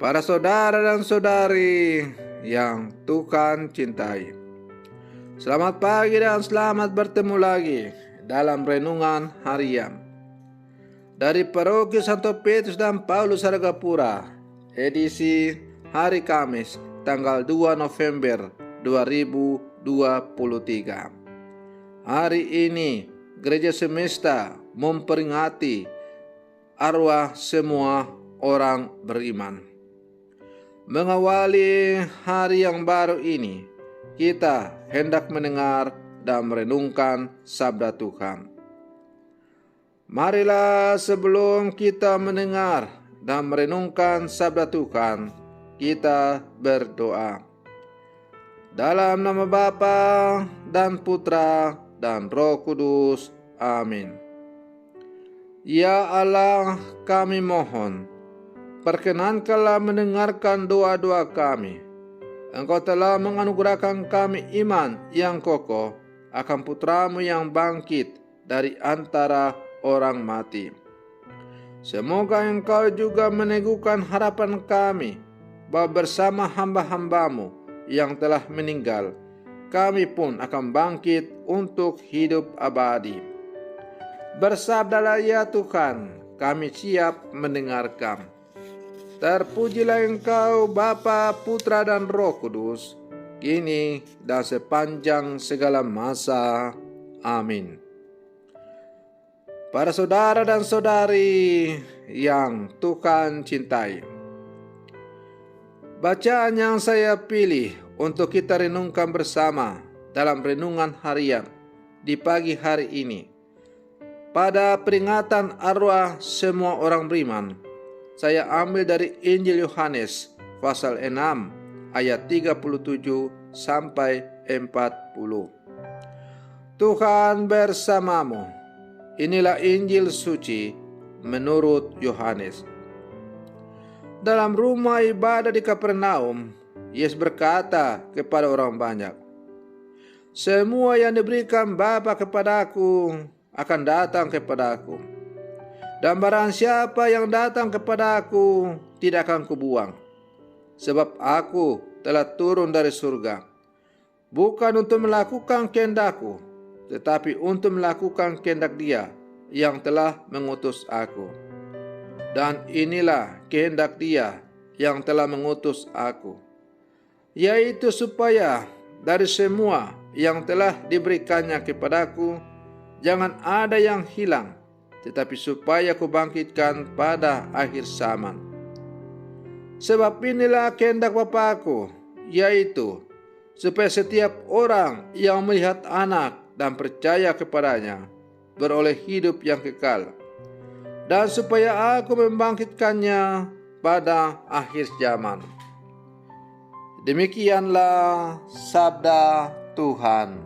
Para saudara dan saudari yang Tuhan cintai, selamat pagi dan selamat bertemu lagi dalam renungan harian dari Paroki Santo Petrus dan Paulus Hargapura, edisi hari Kamis tanggal 2 November 2023. Hari ini Gereja Semesta memperingati arwah semua orang beriman. Mengawali hari yang baru ini, kita hendak mendengar dan merenungkan sabda Tuhan. Marilah sebelum kita mendengar dan merenungkan sabda Tuhan, kita berdoa. Dalam nama Bapa dan Putra dan Roh Kudus. Amin. Ya Allah, kami mohon, perkenankanlah mendengarkan doa-doa kami. Engkau telah menganugerahkan kami iman yang kokoh akan Putramu yang bangkit dari antara orang mati. Semoga Engkau juga meneguhkan harapan kami bahwa bersama hamba-Hambamu yang telah meninggal, kami pun akan bangkit untuk hidup abadi. Bersabdalah ya Tuhan, kami siap mendengarkan. Terpujilah Engkau Bapa, Putra dan Roh Kudus, kini dan sepanjang segala masa. Amin. Para saudara dan saudari yang Tuhan cintai, bacaan yang saya pilih untuk kita renungkan bersama dalam renungan harian di pagi hari ini, pada peringatan arwah semua orang beriman, saya ambil dari Injil Yohanes pasal 6 ayat 37 sampai 40. Tuhan bersamamu. Inilah Injil suci menurut Yohanes. Dalam rumah ibadah di Kapernaum, Yesus berkata kepada orang banyak, "Semua yang diberikan Bapa kepadaku akan datang kepadaku. Dan barang siapa yang datang kepada aku tidak akan kubuang. Sebab aku telah turun dari surga, bukan untuk melakukan kehendakku, tetapi untuk melakukan kehendak Dia yang telah mengutus aku. Dan inilah kehendak Dia yang telah mengutus aku, yaitu supaya dari semua yang telah diberikannya kepadaku, jangan ada yang hilang, tetapi supaya kubangkitkan pada akhir zaman. Sebab inilah kehendak Bapa-Ku, yaitu supaya setiap orang yang melihat Anak dan percaya kepadanya beroleh hidup yang kekal, dan supaya Aku membangkitkannya pada akhir zaman." Demikianlah sabda Tuhan.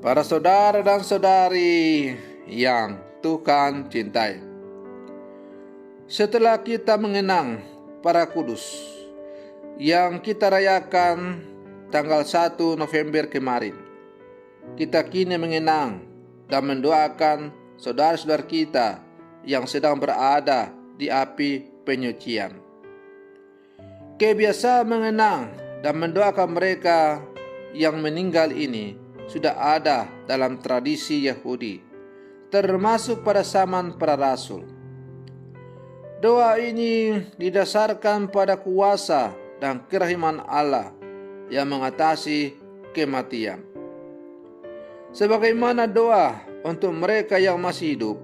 Para saudara dan saudari yang Tuhan cintai, setelah kita mengenang para kudus yang kita rayakan tanggal 1 November kemarin, kita kini mengenang dan mendoakan saudara-saudara kita yang sedang berada di api penyucian. Kebiasaan mengenang dan mendoakan mereka yang meninggal ini sudah ada dalam tradisi Yahudi, termasuk pada zaman para rasul. Doa ini didasarkan pada kuasa dan kerahiman Allah yang mengatasi kematian. Sebagaimana doa untuk mereka yang masih hidup,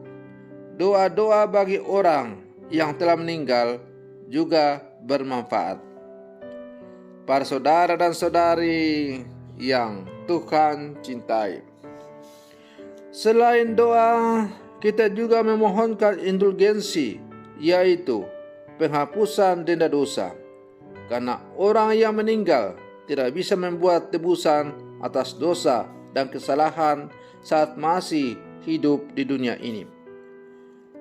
doa-doa bagi orang yang telah meninggal juga bermanfaat. Para saudara dan saudari yang Tuhan cintai, selain doa, kita juga memohonkan indulgensi, yaitu penghapusan denda dosa, karena orang yang meninggal tidak bisa membuat tebusan atas dosa dan kesalahan saat masih hidup di dunia ini.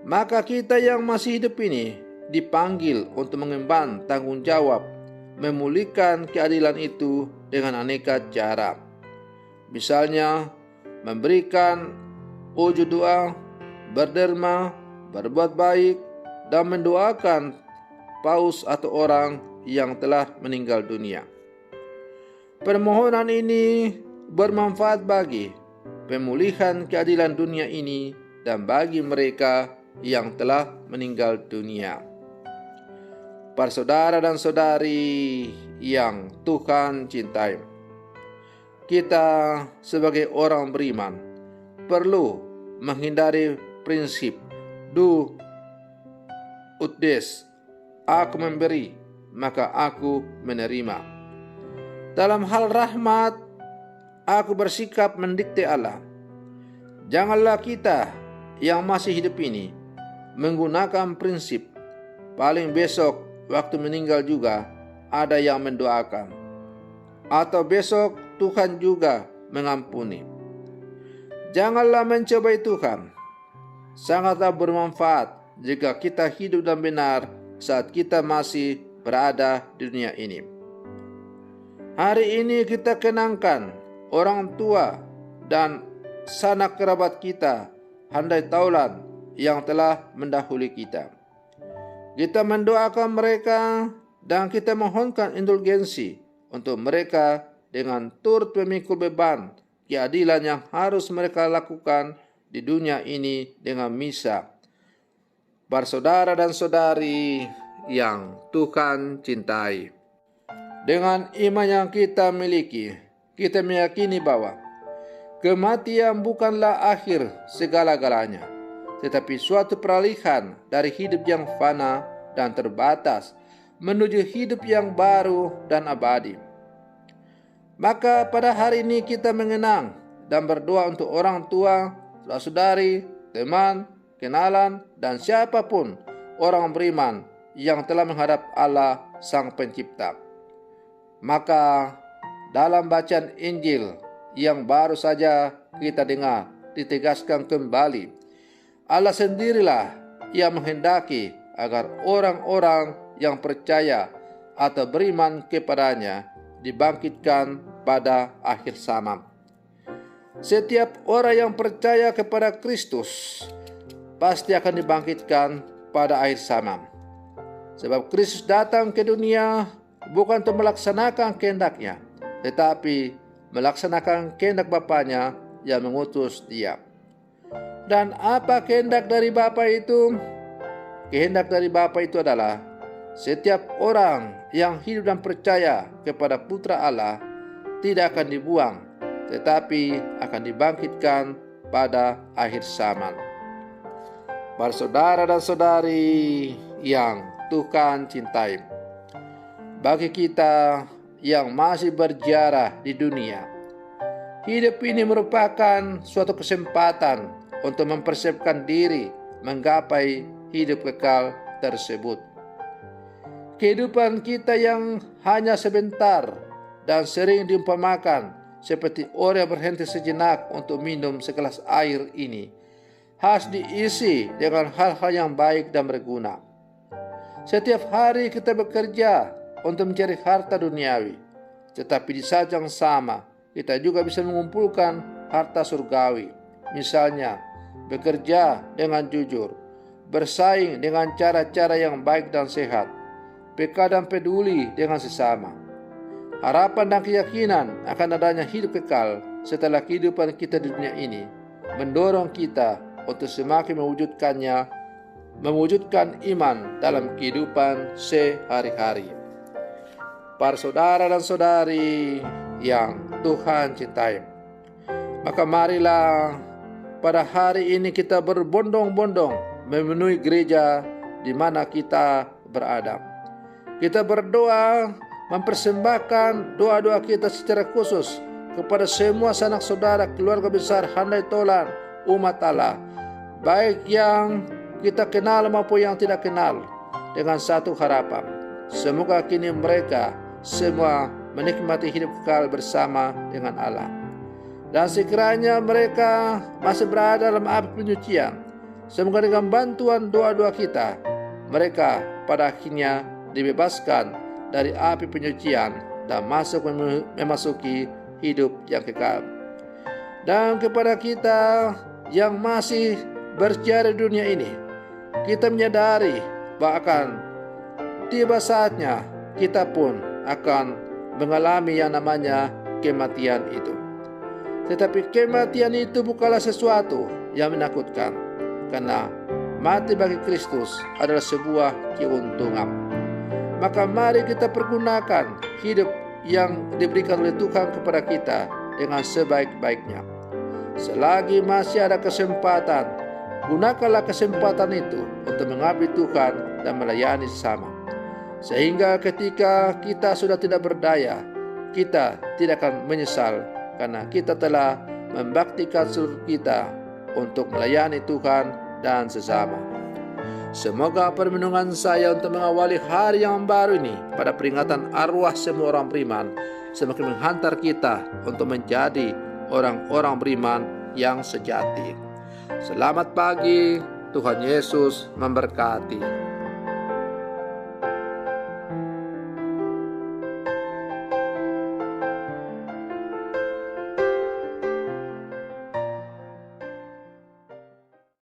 Maka kita yang masih hidup ini dipanggil untuk mengemban tanggung jawab memulihkan keadilan itu dengan aneka cara. Misalnya memberikan wujud doa, berderma, berbuat baik, dan mendoakan paus atau orang yang telah meninggal dunia. Permohonan ini bermanfaat bagi pemulihan keadilan dunia ini dan bagi mereka yang telah meninggal dunia. Para saudara dan saudari yang Tuhan cintai, kita sebagai orang beriman perlu menghindari prinsip do ut des, aku memberi maka aku menerima. Dalam hal rahmat, aku bersikap mendikte Allah. Janganlah kita yang masih hidup ini menggunakan prinsip paling besok waktu meninggal juga ada yang mendoakan, atau besok Tuhan juga mengampuni. Janganlah mencobai Tuhan. Sangatlah bermanfaat jika kita hidup dan benar saat kita masih berada di dunia ini. Hari ini kita kenangkan orang tua dan sanak kerabat kita, handai taulan yang telah mendahului kita. Kita mendoakan mereka dan kita mohonkan indulgensi untuk mereka dengan turut memikul beban keadilan yang harus mereka lakukan di dunia ini dengan misa. Para saudara dan saudari yang Tuhan cintai, dengan iman yang kita miliki, kita meyakini bahwa kematian bukanlah akhir segala-galanya, tetapi suatu peralihan dari hidup yang fana dan terbatas menuju hidup yang baru dan abadi. Maka pada hari ini kita mengenang dan berdoa untuk orang tua, saudari, teman, kenalan, dan siapapun orang beriman yang telah menghadap Allah Sang Pencipta. Maka dalam bacaan Injil yang baru saja kita dengar ditegaskan kembali, Allah sendirilah yang menghendaki agar orang-orang yang percaya atau beriman kepadanya dibangkitkan pada akhir zaman. Setiap orang yang percaya kepada Kristus pasti akan dibangkitkan pada akhir zaman. Sebab Kristus datang ke dunia bukan untuk melaksanakan kehendaknya, tetapi melaksanakan kehendak Bapanya yang mengutus Dia. Dan apa kehendak dari Bapa itu? Kehendak dari Bapa itu adalah setiap orang yang hidup dan percaya kepada Putra Allah tidak akan dibuang, tetapi akan dibangkitkan pada akhir zaman. Para saudara dan saudari yang Tuhan cintai, bagi kita yang masih berjarah di dunia, hidup ini merupakan suatu kesempatan untuk mempersiapkan diri menggapai hidup kekal tersebut. Kehidupan kita yang hanya sebentar dan sering diumpamakan seperti orang yang berhenti sejenak untuk minum segelas air ini, harus diisi dengan hal-hal yang baik dan berguna. Setiap hari kita bekerja untuk mencari harta duniawi, tetapi di saat yang sama kita juga bisa mengumpulkan harta surgawi. Misalnya, bekerja dengan jujur, bersaing dengan cara-cara yang baik dan sehat, peka dan peduli dengan sesama. Harapan dan keyakinan akan adanya hidup kekal setelah kehidupan kita di dunia ini mendorong kita untuk semakin mewujudkan iman dalam kehidupan sehari-hari. Para saudara dan saudari yang Tuhan cintai, maka marilah pada hari ini kita berbondong-bondong memenuhi gereja di mana kita berada. Kita berdoa, mempersembahkan doa-doa kita secara khusus kepada semua sanak saudara keluarga besar handai tolan umat Allah, baik yang kita kenal maupun yang tidak kenal, dengan satu harapan, semoga kini mereka semua menikmati hidup kekal bersama dengan Allah. Dan sekiranya mereka masih berada dalam api penyucian, semoga dengan bantuan doa-doa kita, mereka pada akhirnya dibebaskan dari api penyucian dan memasuki hidup yang kekal. Dan kepada kita yang masih berjarah di dunia ini, kita menyadari bahkan tiba saatnya kita pun akan mengalami yang namanya kematian itu. Tetapi kematian itu bukanlah sesuatu yang menakutkan, karena mati bagi Kristus adalah sebuah keuntungan. Maka mari kita pergunakan hidup yang diberikan oleh Tuhan kepada kita dengan sebaik-baiknya. Selagi masih ada kesempatan, gunakanlah kesempatan itu untuk mengabdi Tuhan dan melayani sesama. Sehingga ketika kita sudah tidak berdaya, kita tidak akan menyesal karena kita telah membaktikan seluruh kita untuk melayani Tuhan dan sesama. Semoga permenungan saya untuk mengawali hari yang baru ini pada peringatan arwah semua orang beriman semakin menghantar kita untuk menjadi orang-orang beriman yang sejati. Selamat pagi, Tuhan Yesus memberkati.